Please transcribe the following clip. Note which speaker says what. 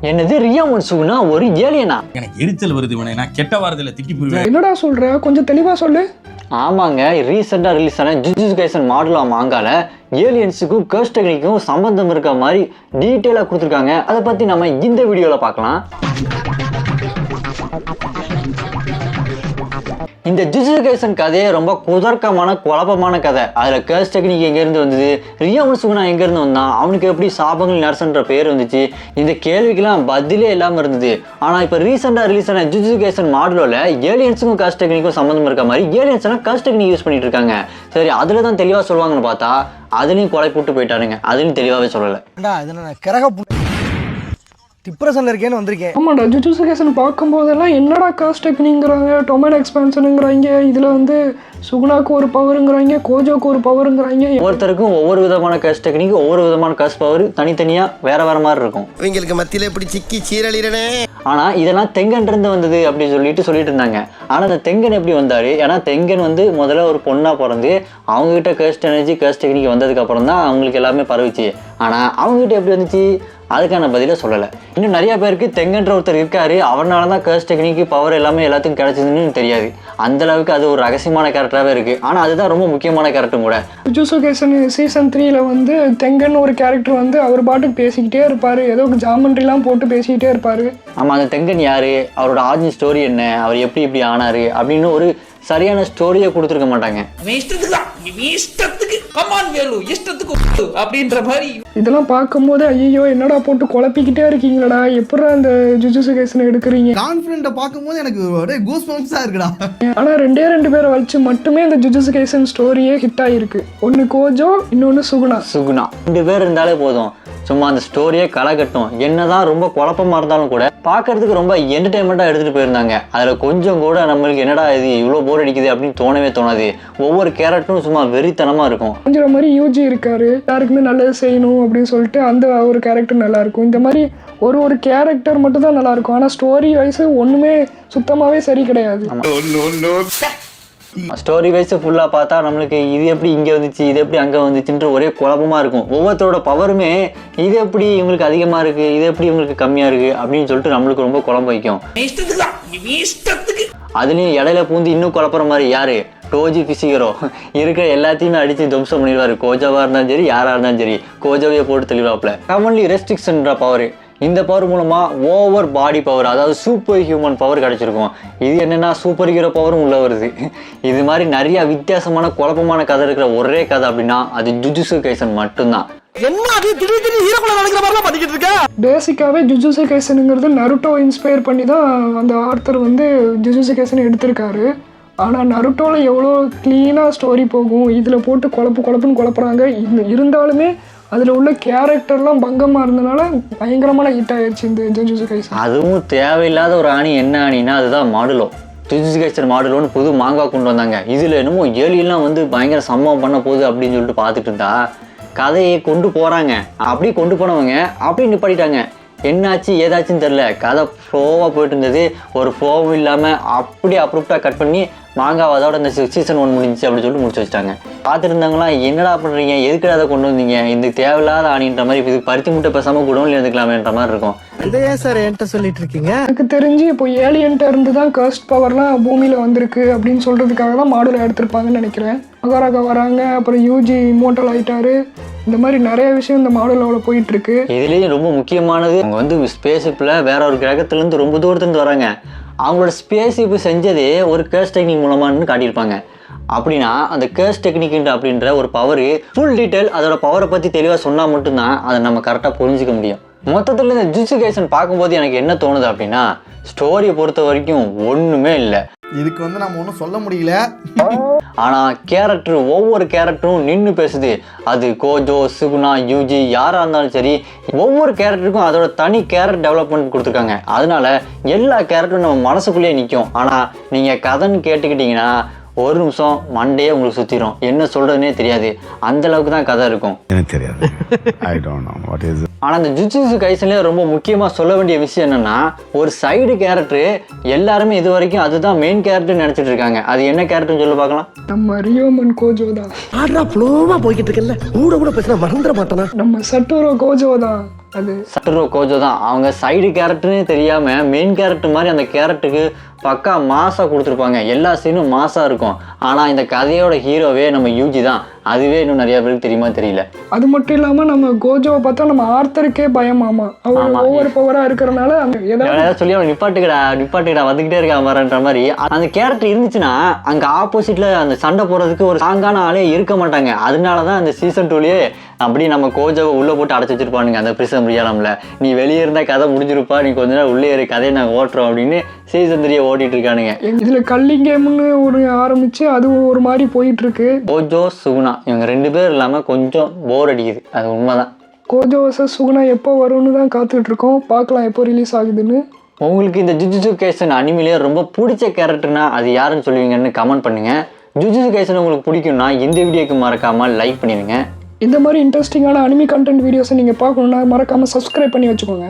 Speaker 1: என்னது ரியாமன் சுகுனா ஒரு ஏலியனா?
Speaker 2: எனக்கு எரிச்சல் வருது இவனை, நான் கெட்ட வாரத்துல திட்டி போயிருவேன்.
Speaker 3: என்னடா சொல்ற, கொஞ்சம் தெளிவா சொல்லு.
Speaker 1: ஆமாங்க, ரீசெண்டா ரிலீஸ் ஆன ஜுஜுட்சு கைசன் மாடுலா மாங்கால ஏலியன்ஸுக்கும் கர்ஸ் டெக்னிக்கும் சம்பந்தம் இருக்க மாதிரி டீட்டெயிலா கொடுத்துருக்காங்க. அதை பத்தி நம்ம இந்த வீடியோல பார்க்கலாம். இந்த ஜுஜுட்சு கைசன் கதையே ரொம்ப குதர்க்கமான குழப்பமான கதை. அதில் கர்ஸ் டெக்னிக் எங்கேருந்து வந்தது, ரியாமன் சுகுனா எங்கேருந்து வந்தான், அவனுக்கு எப்படி சாபங்கள் நரசன்ற பேர் வந்துச்சு, இந்த கேள்விக்கெல்லாம் பதிலே இல்லாமல் இருந்தது. ஆனால் இப்போ ரீசெண்டாக ரிலீஸ் ஆன ஜுஜுட்சு கைசன் மாடுலோவில் ஏலியன்ஸுக்கும் கர்ஸ் டெக்னிக்கும் சம்மந்தம் இருக்க மாதிரி ஏலியன்ஸ் எல்லாம் கர்ஸ் டெக்னிக் யூஸ் பண்ணிட்டு இருக்காங்க. சரி, அதில் தான் தெளிவாக சொல்லுவாங்கன்னு பார்த்தா அதுலேயும் கொலை போட்டு போயிட்டாருங்க. அதுலேயும் தெளிவாகவே சொல்லலை.
Speaker 4: டிப்ரெஷன்ல இருக்கேன்னு வந்திருக்கேன்.
Speaker 3: ஆமாடா, ஜுஜுட்சு கைசன் பார்க்கும்போதெல்லாம் என்னடா கர்ஸ் டெக்னிக்ங்கிறாங்க, டொமைன் எக்ஸ்பான்ஷனுங்கிறாங்க, இதில் வந்து சுகுனாக்கு ஒரு பவருங்கிறாங்க, கோஜோக்கு ஒரு பவருங்கிறாங்க.
Speaker 1: ஒவ்வொருத்தருக்கும் ஒவ்வொரு விதமான கர்ஸ் டெக்னிக், ஒவ்வொரு விதமான கர்ஸ் பவர் தனித்தனியாக வேற வேற மாதிரி இருக்கும்.
Speaker 4: இவங்களுக்கு மத்தியில எப்படி சிக்கி சீரழிறனே.
Speaker 1: ஆனால் இதெல்லாம் தெங்கன் இருந்து வந்தது அப்படின்னு சொல்லிட்டு இருந்தாங்க. ஆனால் அந்த தெங்கன் எப்படி வந்தார்? ஏன்னா தெங்கன் வந்து முதல்ல ஒரு பொண்ணாக பிறந்து அவங்ககிட்ட கர்ஸ்ட் எனர்ஜி கர்ஸ் டெக்னிக் வந்ததுக்கு அப்புறம் தான் அவங்களுக்கு எல்லாமே பரவிச்சு. ஆனால் அவங்ககிட்ட எப்படி வந்துச்சு, அதுக்கான பதிலை சொல்லலை. இன்னும் நிறைய பேருக்கு தெங்கன்ற ஒருத்தர் இருக்காரு, அவனால தான் கர்ஸ் டெக்னிக்கு பவர் எல்லாமே எல்லாத்துக்கும் கிடைச்சதுன்னு தெரியாது. அந்த அளவுக்கு அது ஒரு ரகசியமான கேரக்டராகவே இருக்கு. ஆனால் அதுதான் ரொம்ப முக்கியமான கேரக்டரும் கூட.
Speaker 3: ஜுஜுட்சு கைசன் சீசன் 3ல வந்து தெங்கன் ஒரு கேரக்டர் வந்து அவர் பாட்டுக்கு பேசிக்கிட்டே இருப்பாரு, ஏதோ ஜாமண்ட்ரிலாம் போட்டு பேசிக்கிட்டே இருப்பாரு.
Speaker 1: ஆமாம், அந்த தெங்கன் யாரு, அவரோட ஆர்ஜின் ஸ்டோரி என்ன, அவர் எப்படி ஆனாரு அப்படின்னு ஒரு சரியான ஸ்டோரியை கொடுத்துருக்க மாட்டாங்க.
Speaker 3: இதெல்லாம் பார்க்கும்போது ஐயோ என்னடா போட்டு குழப்பிக்கிட்டே இருக்கீங்களடா, எப்படா அந்த ஜுஜுட்சு கைசனை எடுக்கிறீங்க
Speaker 4: கான்ஃபிடென்ட்டை பார்க்கும்போது எனக்கு ஒரே கூஸ் பம்ப்ஸா இருக்குடா.
Speaker 3: ஆனா ரெண்டு பேரை வச்சு மட்டுமே இந்த ஜுஜுட்சு கைசன் ஸ்டோரியே ஹிட் ஆகிருக்கு. ஒன்னு கோஜோ, இன்னொன்னு சுகுனா.
Speaker 1: 2 பேர் இருந்தாலே போதும், சும்மா அந்த ஸ்டோரியே களை கட்டும். என்னதான் ரொம்ப குழப்பமா இருந்தாலும் கூட பார்க்கறதுக்கு ரொம்ப என்டர்டைன்மெண்ட்டாக எடுத்துகிட்டு போயிருந்தாங்க. அதில் கொஞ்சம் கூட நம்மளுக்கு என்னடா இது இவ்வளோ போர் அடிக்குது அப்படின்னு தோணவே தோணாது. ஒவ்வொரு கேரக்டரும் சும்மா வெறித்தனமாக இருக்கும்.
Speaker 3: கொஞ்சம் மாதிரி யூஜி இருக்காரு, யாருக்குமே நல்லது செய்யணும் அப்படின்னு சொல்லிட்டு அந்த ஒரு கேரக்டர் நல்லா இருக்கும். இந்த மாதிரி ஒரு கேரக்டர் மட்டும் தான் நல்லா இருக்கும். ஆனால் ஸ்டோரி வைஸ் ஒன்றுமே சுத்தமாகவே சரி கிடையாது.
Speaker 1: ஸ்டோரி வைஸ் ஃபுல்லாக பார்த்தா நம்மளுக்கு இது எப்படி இங்கே வந்துச்சு, இது எப்படி அங்கே வந்துச்சுன்ற ஒரே குழப்பமாக இருக்கும். ஒவ்வொருத்தரோட பவருமே இது எப்படி இவங்களுக்கு அதிகமாக இருக்குது, இது எப்படி இவங்களுக்கு கம்மியாக இருக்குது அப்படின்னு சொல்லிட்டு நம்மளுக்கு ரொம்ப குழம்பு வைக்கும். அதுலேயும் இடையில பூந்து இன்னும் குழப்புற மாதிரி யாரு, டோஜி பிசிகரோ இருக்கிற எல்லாத்தையுமே அடித்து துவம்சம் பண்ணிடுவார். கோஜோவாக இருந்தாலும் சரி, யாராக இருந்தாலும் சரி, கோஜோவையை போட்டு தெளிவாப்பில். கமன்லி ரெஸ்ட்ரிக்ஷன்ற பவர், இந்த பவர் மூலமாக ஓவர் பாடி பவர், அதாவது சூப்பர் ஹியூமன் பவர் கிடச்சிருக்கும். இது என்னென்னா சூப்பர் ஹீரோ பவரும் உள்ள வருது. இது மாதிரி நிறைய வித்தியாசமான குழப்பமான கதை இருக்கிற ஒரே கதை அப்படின்னா அது ஜுஜுட்சு கைசன் மட்டும்தான்.
Speaker 3: பேசிக்காவே ஜுஜுட்சு கைசனுங்கிறது நருட்டோ இன்ஸ்பயர் பண்ணி தான் அந்த ஆர்த்தர் வந்து ஜுஜுட்சு கைசனை எடுத்திருக்காரு. ஆனால் நருட்டோவில் எவ்வளோ க்ளீனாக ஸ்டோரி போகும், இதில் போட்டு குழப்புன்னு குழப்புறாங்க. இருந்தாலுமே அதில் உள்ள கேரக்டர்லாம் பங்கமாக இருந்தனால பயங்கரமான ஹிட் ஆயிடுச்சு இந்த ஜுஜுட்சு கைசன்.
Speaker 1: அதுவும் தேவையில்லாத ஒரு அணி என்ன அணின்னா அதுதான் மாடுலோ. ஜுஜுட்சு கைசன் மாடுலோன்னு புது மாங்கா கொண்டு வந்தாங்க. இதில் என்னமோ ஏலியெல்லாம் வந்து பயங்கர சம்பவம் பண்ண போகுது அப்படின்னு சொல்லிட்டு பார்த்துட்டு இருந்தா கதையை கொண்டு போகிறாங்க. அப்படி கொண்டு போனவங்க அப்படி நிப்பாட்டிட்டாங்க. என்னாச்சு ஏதாச்சுன்னு தெரில, கதை ஃப்ளோவாக போயிட்டு இருந்தது. ஒரு ஃப்ளோவும் இல்லாமல் அப்படி அப்ரூப்டாக கட் பண்ணி மாங்காவை அதோட இந்த சீசன் 1 முடிஞ்சிச்சு அப்படின்னு சொல்லிட்டு முடிச்சு வச்சிட்டாங்க. பார்த்துருந்தாங்களாம் என்னடா பண்ணுறீங்க, எதுக்கு அதை கொண்டு வந்தீங்க, இந்த தேவையில்லாத ஆணின்ற மாதிரி, இது பருத்தி முட்டை பேசாமல் குடோன்ல இருந்துக்கலாமேன்ற மாதிரி இருக்கும்.
Speaker 4: இதையே சார் என்கிட்ட சொல்லிட்டு இருக்கீங்க.
Speaker 3: எனக்கு தெரிஞ்சு இப்போ ஏலியன்ட்ட இருந்து தான் கர்ஸ்ட் பவர்லாம் பூமியில் வந்திருக்கு அப்படின்னு சொல்கிறதுக்காக தான் மாடுல எடுத்திருப்பாங்கன்னு நினைக்கிறேன். அகாராக்கா வராங்க, அப்புறம் யூஜி இம்மோர்டல் ஆகிட்டாரு. இந்த மாதிரி நிறைய விஷயம் இந்த மாடுலோவில் போயிட்டு இருக்கு.
Speaker 1: இதுலேயும் ரொம்ப முக்கியமானது, அவங்க வந்து ஸ்பேஸ்ஷிப்பில் வேற ஒரு கிரகத்துலேருந்து ரொம்ப தூரத்துலேருந்து வராங்க. அவங்களோட ஸ்பேஸ்ஷிப்பு செஞ்சதே ஒரு கர்ஸ் டெக்னிக் மூலமானு காட்டியிருப்பாங்க. அப்படின்னா அந்த கர்ஸ் டெக்னிக் அப்படின்ற ஒரு பவர் ஃபுல் டீட்டெயில் அதோட பவரை பற்றி தெளிவாக சொன்னால் மட்டும்தான் அதை நம்ம கரெக்டாக புரிஞ்சிக்க முடியும். மொத்தத்தில் இந்த ஜுஜுட்சு கைசன் பார்க்கும்போது எனக்கு என்ன தோணுது அப்படின்னா, ஸ்டோரியை பொறுத்த வரைக்கும் ஒன்றுமே இல்லை.
Speaker 4: இதுக்கு வந்து நம்ம ஒன்றும் சொல்ல முடியல.
Speaker 1: ஆனால் கேரக்டர், ஒவ்வொரு கேரக்டரும் நின்று பேசுது. அது கோஜோ, சுகுனா, யூஜி யாராக இருந்தாலும் சரி, ஒவ்வொரு கேரக்டருக்கும் அதோட தனி கேரக்டர் டெவலப்மெண்ட் கொடுத்துருக்காங்க. அதனால எல்லா கேரக்டரும் நம்ம மனசுக்குள்ளேயே நிற்கும். ஆனால் நீங்கள் கதைன்னு கேட்டுக்கிட்டிங்கன்னா ஒரு நிமிஷம் மண்டையே உங்களுக்கு சுற்றிடும், என்ன சொல்கிறதுனே தெரியாது. அந்த அளவுக்கு தான் கதை இருக்கும்.
Speaker 2: எனக்கு தெரியாது.
Speaker 1: ஆனால் அந்த ஜுஜுட்சு கைசன்லேயே ரொம்ப முக்கியமாக சொல்ல வேண்டிய விஷயம் என்னென்னா, ஒரு சைடு கேரக்டர் எல்லாருமே இது வரைக்கும் அதுதான் மெயின் கேரக்டர் நினச்சிட்டு இருக்காங்க. அது என்ன கேரக்டர்னு சொல்லி பார்க்கலாம்.
Speaker 3: நம்ம ரியோமன் கோஜோ தான்.
Speaker 4: ஆடுறா ஃப்ளோவா போய்கிட்டு இருக்கல, கூட பேசினா மறந்துட மாட்டானா.
Speaker 3: நம்ம சட்டோரோ கோஜோ தான். அது
Speaker 1: சட்டரோ கோஜோ தான். அவங்க சைடு கேரக்டர்னே தெரியாம மெயின் கேரக்டர் மாதிரி அந்த கேரக்டருக்கு பக்கா மாசா கொடுத்துருப்பாங்க. எல்லா சீனும் மாசா இருக்கும். ஆனா இந்த கதையோட ஹீரோவே நம்ம யூஜி தான். அதுவே இன்னும் நிறைய பேருக்கு தெரியுமா தெரியல.
Speaker 3: அது மட்டும் இல்லாம நம்ம கோஜோவை பார்த்தா நம்ம ஆர்த்தருக்கே பயமாமா. அவர் ஓவர் பவரா இருக்கிறனால அந்த
Speaker 1: ஏதாவது சொல்லி அவன் நிப்பாட்டுக்கடா வந்துகிட்டே இருக்கா வரன்ற மாதிரி அந்த கேரக்டர் இருந்துச்சுன்னா அங்க ஆப்போசிட்ல அந்த சண்டை போறதுக்கு ஒரு ஸ்ட்ராங்கான ஆளே இருக்க மாட்டாங்க. அதனாலதான் அந்த சீசன் 2லயே அப்படி நம்ம கோஜோவை உள்ள போட்டு அடைச்சி வச்சிருப்பானுங்க அந்த பிரிசம் ரியாலம்ல. நீ வெளியே இருந்தா கதை முடிஞ்சிருப்பா, நீ கொஞ்ச நேரம் உள்ளே இரு, கதையை நாங்கள் ஓட்டுறோம் அப்படின்னு சீசன் 3 ஓட்டிட்டு இருக்கானுங்க.
Speaker 3: இதுல கல்லிங் கேம்னு ஒரு ஆரம்பிச்சு அது ஒரு மாதிரி போயிட்டு இருக்கு.
Speaker 1: கோஜோ சுகுணா இவங்க 2 பேர் இல்லாம கொஞ்சம் போர் அடிக்குது, அது உண்மைதான்.
Speaker 3: கோஜோ வர்சஸ் சுகுணா எப்போ வரும்னு தான் காத்துட்டு இருக்கோம். பார்க்கலாம் எப்போ ரிலீஸ் ஆகுதுன்னு.
Speaker 1: உங்களுக்கு இந்த ஜுஜுட்சு கைசன் அனிமிலேயே ரொம்ப பிடிச்ச கேரக்டர்னா அது யாருன்னு சொல்லுவீங்கன்னு கமெண்ட் பண்ணுங்க. ஜுஜுட்சு கைசன் உங்களுக்கு பிடிக்கும்னா இந்த வீடியோக்கு மறக்காம லைக் பண்ணிடுங்க.
Speaker 3: இந்த மாதிரி இன்ட்ரெஸ்டிங்கான அனிமி கண்டென்ட் வீடியோஸை நீங்கள் பார்க்கணுன்னா மறக்காமல் சப்ஸ்கிரைப் பண்ணி வச்சுக்கோங்க.